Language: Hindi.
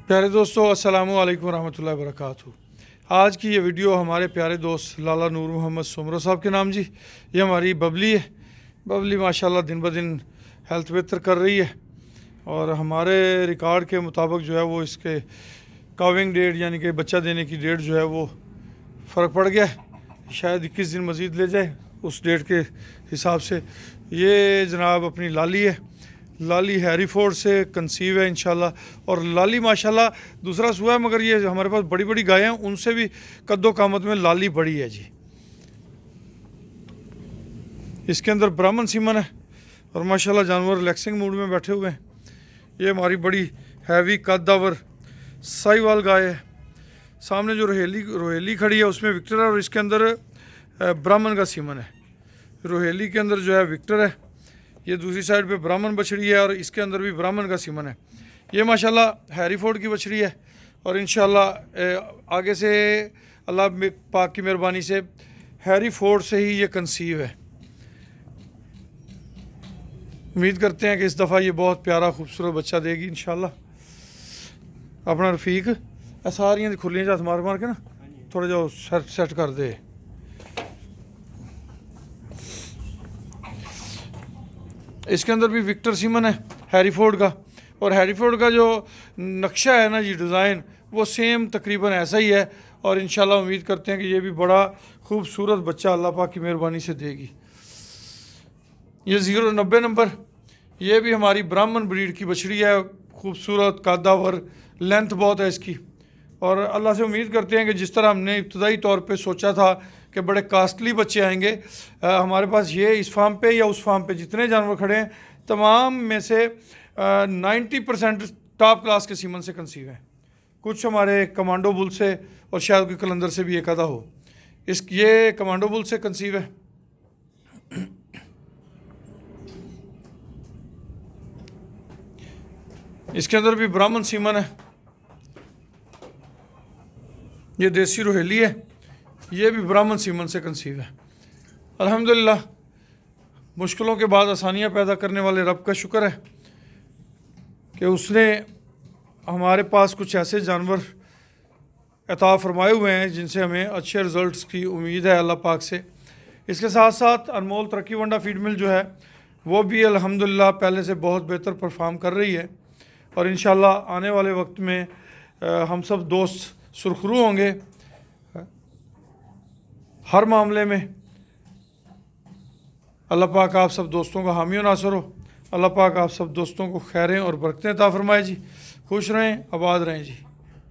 प्यारे दोस्तों, अस्सलामु अलैकुम रहमतुल्लाहि व बरकातहू। आज की ये वीडियो हमारे प्यारे दोस्त लाला नूर मोहम्मद सुमरा साहब के नाम जी। ये हमारी बबली है। बबली माशाल्लाह दिन ब दिन हेल्थ बेहतर कर रही है और हमारे रिकॉर्ड के मुताबिक जो है वो इसके काविंग डेट यानी कि बच्चा देने की डेट जो है वो फ़र्क पड़ गया है। शायद 21 दिन मज़ीद ले जाए उस डेट के हिसाब से। ये जनाब अपनी लाली है। लाली हैरीफोर्ड से कंसीव है इंशाल्लाह। और लाली माशाल्लाह दूसरा सुआ है, मगर ये हमारे पास बड़ी बड़ी गायें हैं उनसे भी कद्दो कामत में लाली बड़ी है जी। इसके अंदर ब्राह्मण सीमन है और माशाल्लाह जानवर रिलैक्सिंग मूड में बैठे हुए हैं। ये हमारी बड़ी हैवी कद्दावर साहिवाल गाय है। सामने जो रोहेली खड़ी है उसमें विक्टर है और इसके अंदर ब्राह्मण का सीमन है। रोहेली के अंदर जो है विक्टर है, ये दूसरी साइड पे ब्राह्मण बछड़ी है और इसके अंदर भी ब्राह्मण का सीमन है। ये माशाल्लाह हैरीफोर्ड की बछड़ी है और इंशाल्लाह आगे से अल्लाह पाक की मेहरबानी से हैरीफोर्ड से ही ये कंसीव है। उम्मीद करते हैं कि इस दफ़ा ये बहुत प्यारा खूबसूरत बच्चा देगी इंशाल्लाह। अपना रफ़ीक सारियां खुलियां हाथ मार मार के ना थोड़ा जो सेट कर दे। इसके अंदर भी विक्टर सीमन है हैरीफोर्ड का, और हैरीफोर्ड का जो नक्शा है ना जी, डिज़ाइन वो सेम तकरीबन ऐसा ही है। और इंशाल्लाह उम्मीद करते हैं कि ये भी बड़ा खूबसूरत बच्चा अल्लाह पाक की मेहरबानी से देगी। ये 090 नंबर, ये भी हमारी ब्राह्मण ब्रीड की बछड़ी है। खूबसूरत कद्दावर, लेंथ बहुत है इसकी। और अल्लाह से उम्मीद करते हैं कि जिस तरह हमने इब्तदाई तौर पे सोचा था कि बड़े कास्टली बच्चे आएंगे, हमारे पास ये इस फार्म पे या उस फार्म पे जितने जानवर खड़े हैं तमाम में से 90% टॉप क्लास के सीमन से कंसीव हैं। कुछ हमारे कमांडो बुल से और शायद कोई कलंदर से भी एक आधा हो। ये कमांडो बुल से कंसीव है। इसके अंदर भी ब्राह्मण सीमन है। ये देसी रोहेली है, ये भी ब्राह्मण सीमन से कंसीव है। अल्हम्दुलिल्लाह, मुश्किलों के बाद आसानियां पैदा करने वाले रब का शुक्र है कि उसने हमारे पास कुछ ऐसे जानवर अता फरमाए हुए हैं जिनसे हमें अच्छे रिज़ल्ट्स की उम्मीद है अल्लाह पाक से। इसके साथ साथ अनमोल तरक्की वंडा फीड मिल जो है वो भी अल्हम्दुलिल्लाह पहले से बहुत बेहतर परफॉर्म कर रही है। और इंशाल्लाह आने वाले वक्त में हम सब दोस्त सुरखरू होंगे हर मामले में। अल्लाह पाक आप सब दोस्तों का हामी व नासर हो। अल्लाह पाक आप सब दोस्तों को खैरें और बरकतें अता फरमाए जी। खुश रहें, आबाद रहें जी।